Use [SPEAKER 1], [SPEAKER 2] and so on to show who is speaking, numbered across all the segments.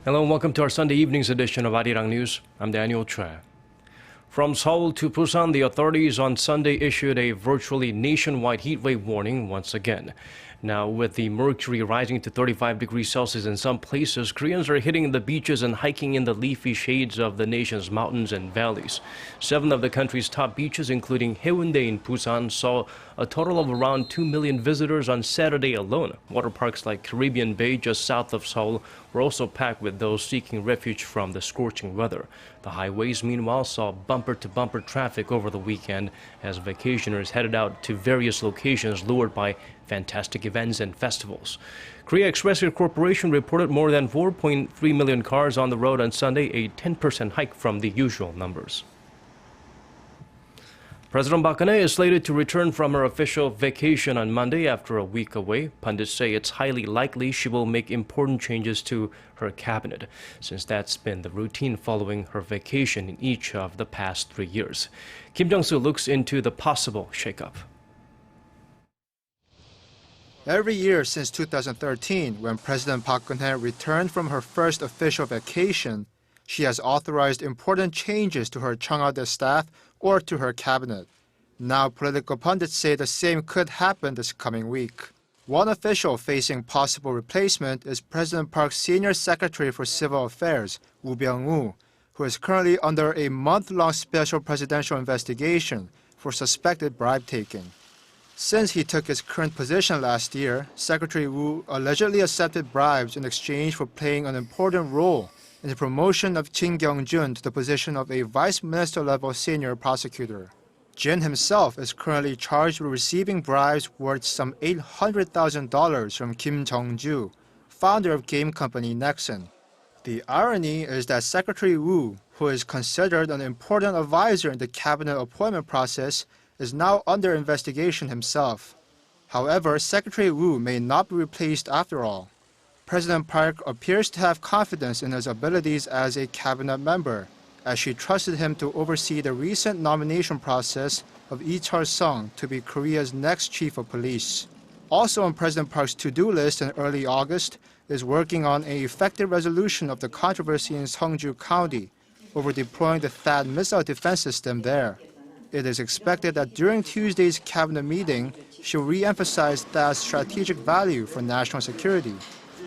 [SPEAKER 1] Hello and welcome to our Sunday evening's edition of Arirang News. I'm Daniel Choi. From Seoul to Busan, the authorities on Sunday issued a virtually nationwide heatwave warning once again. Now, with the mercury rising to 35 degrees Celsius in some places, Koreans are hitting the beaches and hiking in the leafy shades of the nation's mountains and valleys. 7 of the country's top beaches, including Haeundae in Busan, saw a total of around 2 million visitors on Saturday alone. Water parks like Caribbean Bay, just south of Seoul, were also packed with those seeking refuge from the scorching weather. The highways, meanwhile, saw bumper-to-bumper traffic over the weekend as vacationers headed out to various locations lured by fantastic events and festivals. Korea Expressway Corporation reported more than 4.3 million cars on the road on Sunday, a 10% hike from the usual numbers. President Park Geun-hye is slated to return from her official vacation on Monday after a week away. Pundits say it's highly likely she will make important changes to her cabinet, since that's been the routine following her vacation in each of the past 3 years. Kim Jong-soo looks into the possible shakeup.
[SPEAKER 2] Every year since 2013, when President Park Geun-hye returned from her first official vacation, she has authorized important changes to her Cheongwade staff or to her cabinet. Now, political pundits say the same could happen this coming week. One official facing possible replacement is President Park's Senior Secretary for Civil Affairs, Woo Byung-woo, who is currently under a month-long special presidential investigation for suspected bribe-taking. Since he took his current position last year, Secretary Woo allegedly accepted bribes in exchange for playing an important role in the promotion of Jin Kyung-jun to the position of a vice minister-level senior prosecutor. Jin himself is currently charged with receiving bribes worth some $800,000 from Kim Jong-ju, founder of game company Nexon. The irony is that Secretary Woo, who is considered an important advisor in the cabinet appointment process, is now under investigation himself. However, Secretary Woo may not be replaced after all. President Park appears to have confidence in his abilities as a cabinet member, as she trusted him to oversee the recent nomination process of Lee Chul-sung to be Korea's next chief of police. Also on President Park's to-do list in early August is working on an effective resolution of the controversy in Seongju County over deploying the THAAD missile defense system there. It is expected that during Tuesday's cabinet meeting, she'll re-emphasize THAAD's strategic value for national security.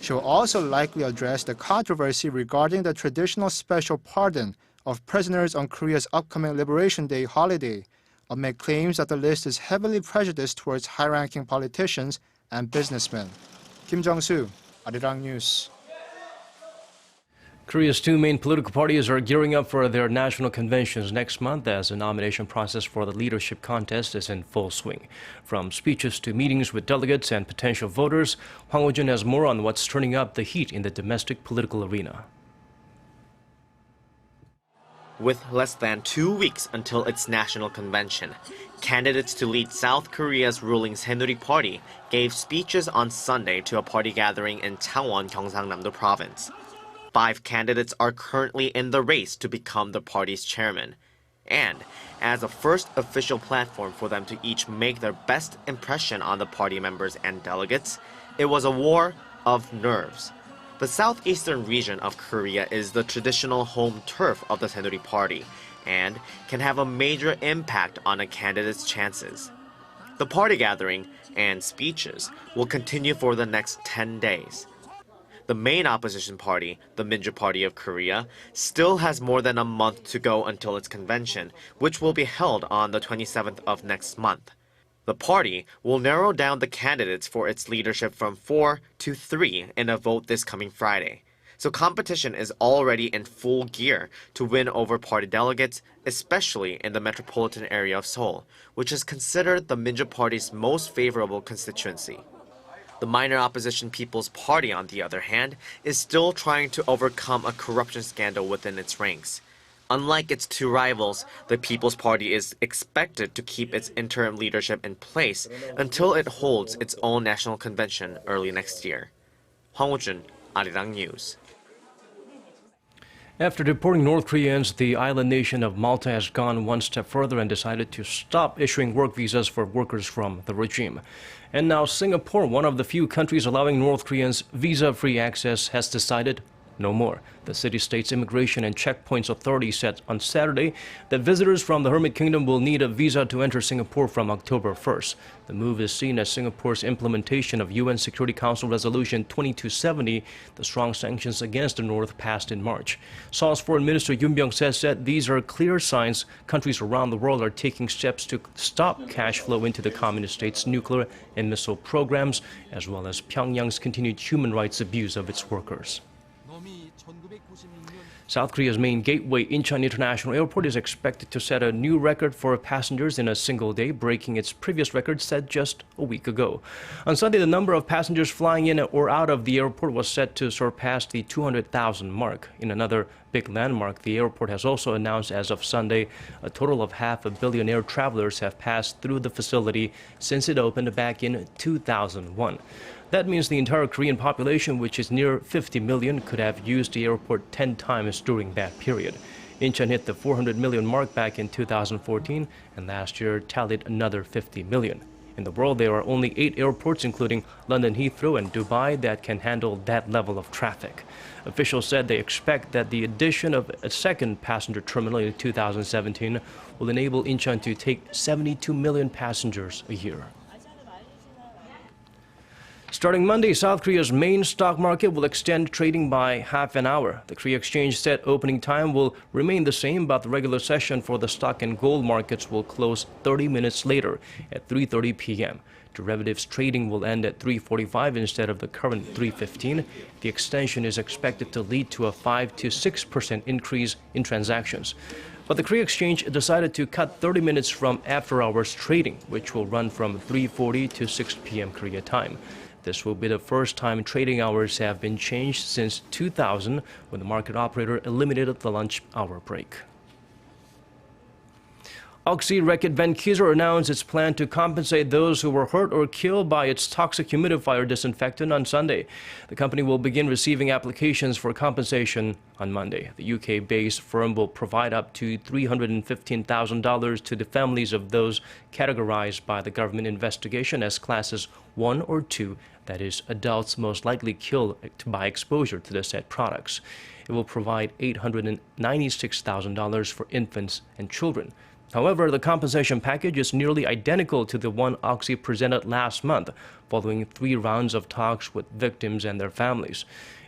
[SPEAKER 2] She'll also likely address the controversy regarding the traditional special pardon of prisoners on Korea's upcoming Liberation Day holiday, amid claims that the list is heavily prejudiced towards high-ranking politicians and businessmen. Kim Jong-soo, Arirang News.
[SPEAKER 1] Korea's 2 main political parties are gearing up for their national conventions next month as the nomination process for the leadership contest is in full swing. From speeches to meetings with delegates and potential voters, Hwang Ho-jun has more on what's turning up the heat in the domestic political arena.
[SPEAKER 3] With less than 2 weeks until its national convention, candidates to lead South Korea's ruling Saenuri Party gave speeches on Sunday to a party gathering in Changwon, Gyeongsangnam-do Province. 5 candidates are currently in the race to become the party's chairman. And as a first official platform for them to each make their best impression on the party members and delegates, it was a war of nerves. The southeastern region of Korea is the traditional home turf of the Saenuri Party and can have a major impact on a candidate's chances. The party gathering and speeches will continue for the next 10 days. The main opposition party, the Minju Party of Korea, still has more than a month to go until its convention, which will be held on the 27th of next month. The party will narrow down the candidates for its leadership from 4 to 3 in a vote this coming Friday. So competition is already in full gear to win over party delegates, especially in the metropolitan area of Seoul, which is considered the Minju Party's most favorable constituency. The minor opposition People's Party, on the other hand, is still trying to overcome a corruption scandal within its ranks. Unlike its 2 rivals, the People's Party is expected to keep its interim leadership in place until it holds its own national convention early next year. Hwang Ho-jun, Arirang News.
[SPEAKER 1] After deporting North Koreans, the island nation of Malta has gone one step further and decided to stop issuing work visas for workers from the regime. And now Singapore, one of the few countries allowing North Koreans visa-free access, has decided no more. The city-state's Immigration and Checkpoints Authority said on Saturday that visitors from the Hermit Kingdom will need a visa to enter Singapore from October 1st. The move is seen as Singapore's implementation of UN Security Council Resolution 2270, the strong sanctions against the North passed in March. Seoul's Foreign Minister Yoon Byung-se said these are clear signs countries around the world are taking steps to stop cash flow into the communist state's nuclear and missile programs, as well as Pyongyang's continued human rights abuse of its workers. South Korea's main gateway, Incheon International Airport, is expected to set a new record for passengers in a single day, breaking its previous record set just a week ago. On Sunday, the number of passengers flying in or out of the airport was set to surpass the 200,000 mark. In another big landmark, the airport has also announced as of Sunday, a total of 500 million air travelers have passed through the facility since it opened back in 2001. That means the entire Korean population, which is near 50 million, could have used the airport 10 times during that period. Incheon hit the 400 million mark back in 2014, and last year tallied another 50 million. In the world, there are only 8 airports, including London Heathrow and Dubai, that can handle that level of traffic. Officials said they expect that the addition of a second passenger terminal in 2017 will enable Incheon to take 72 million passengers a year. Starting Monday, South Korea's main stock market will extend trading by half an hour. The Korea Exchange said opening time will remain the same, but the regular session for the stock and gold markets will close 30 minutes later at 3:30 p.m. Derivatives trading will end at 3:45 instead of the current 3:15. The extension is expected to lead to a 5 to 6% increase in transactions. But the Korea Exchange decided to cut 30 minutes from after-hours trading, which will run from 3:40 to 6 p.m. Korea time. This will be the first time trading hours have been changed since 2000, when the market operator eliminated the lunch hour break. Oxy Reckitt Benckiser announced its plan to compensate those who were hurt or killed by its toxic humidifier disinfectant on Sunday. The company will begin receiving applications for compensation on Monday. The UK-based firm will provide up to $315,000 to the families of those categorized by the government investigation as classes 1 or 2, that is, adults most likely killed by exposure to the said products. It will provide $896,000 for infants and children. However, the compensation package is nearly identical to the one Oxy presented last month, following 3 rounds of talks with victims and their families.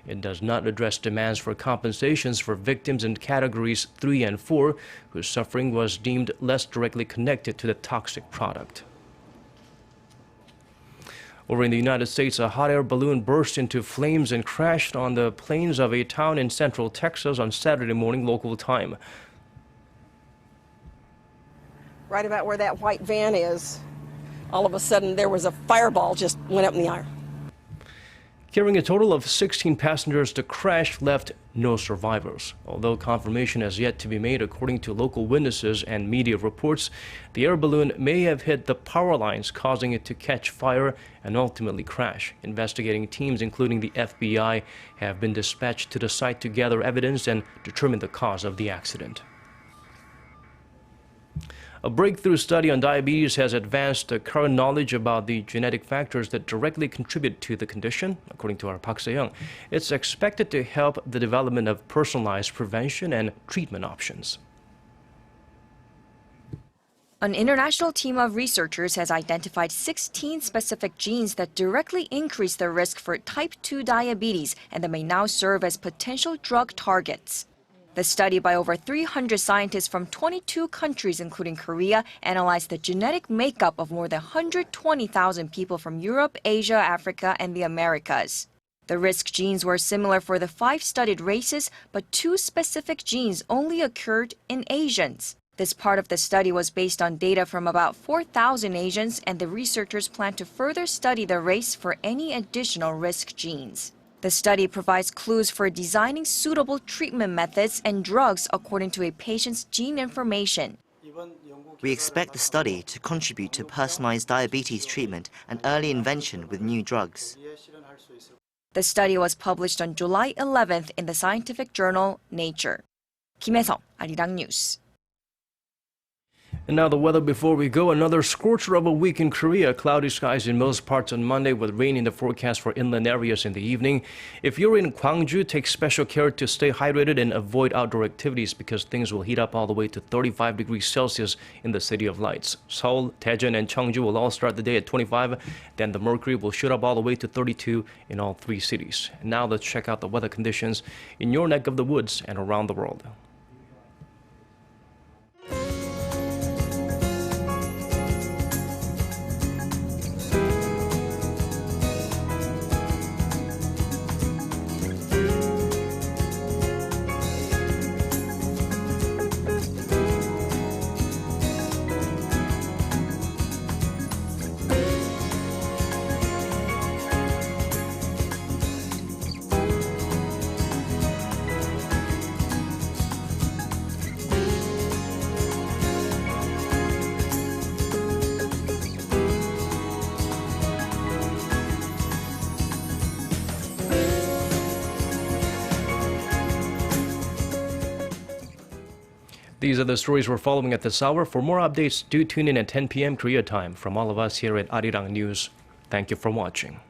[SPEAKER 1] It does not address demands for compensations for victims in categories 3 and 4, whose suffering was deemed less directly connected to the toxic product. Over in the United States, a hot air balloon burst into flames and crashed on the plains of a town in central Texas on Saturday morning local time.
[SPEAKER 4] Right about where that white van is, all of a sudden there was a fireball just went up in the air.
[SPEAKER 1] Carrying a total of 16 passengers, the crash left no survivors. Although confirmation has yet to be made according to local witnesses and media reports, the air balloon may have hit the power lines, causing it to catch fire and ultimately crash. Investigating teams, including the FBI, have been dispatched to the site to gather evidence and determine the cause of the accident. A breakthrough study on diabetes has advanced the current knowledge about the genetic factors that directly contribute to the condition. According to our Park Se-young, it's expected to help the development of personalized prevention and treatment options.
[SPEAKER 5] An international team of researchers has identified 16 specific genes that directly increase the risk for type 2 diabetes and that may now serve as potential drug targets. The study by over 300 scientists from 22 countries, including Korea, analyzed the genetic makeup of more than 120,000 people from Europe, Asia, Africa, and the Americas. The risk genes were similar for the 5 studied races, but 2 specific genes only occurred in Asians. This part of the study was based on data from about 4,000 Asians, and the researchers plan to further study the race for any additional risk genes. The study provides clues for designing suitable treatment methods and drugs according to a patient's gene information.
[SPEAKER 6] We expect the study to contribute to personalized diabetes treatment and early invention with new drugs.
[SPEAKER 5] The study was published on July 11th in the scientific journal Nature. 김혜성, Arirang News.
[SPEAKER 1] And now the weather before we go. Another scorcher of a week in Korea. Cloudy skies in most parts on Monday with rain in the forecast for inland areas in the evening. If you're in Gwangju, take special care to stay hydrated and avoid outdoor activities because things will heat up all the way to 35 degrees Celsius in the City of Lights. Seoul, Daejeon, and Cheongju will all start the day at 25. Then the mercury will shoot up all the way to 32 in all three cities. And now let's check out the weather conditions in your neck of the woods and around the world. These are the stories we're following at this hour. For more updates, do tune in at 10 p.m. Korea time. From all of us here at Arirang News, thank you for watching.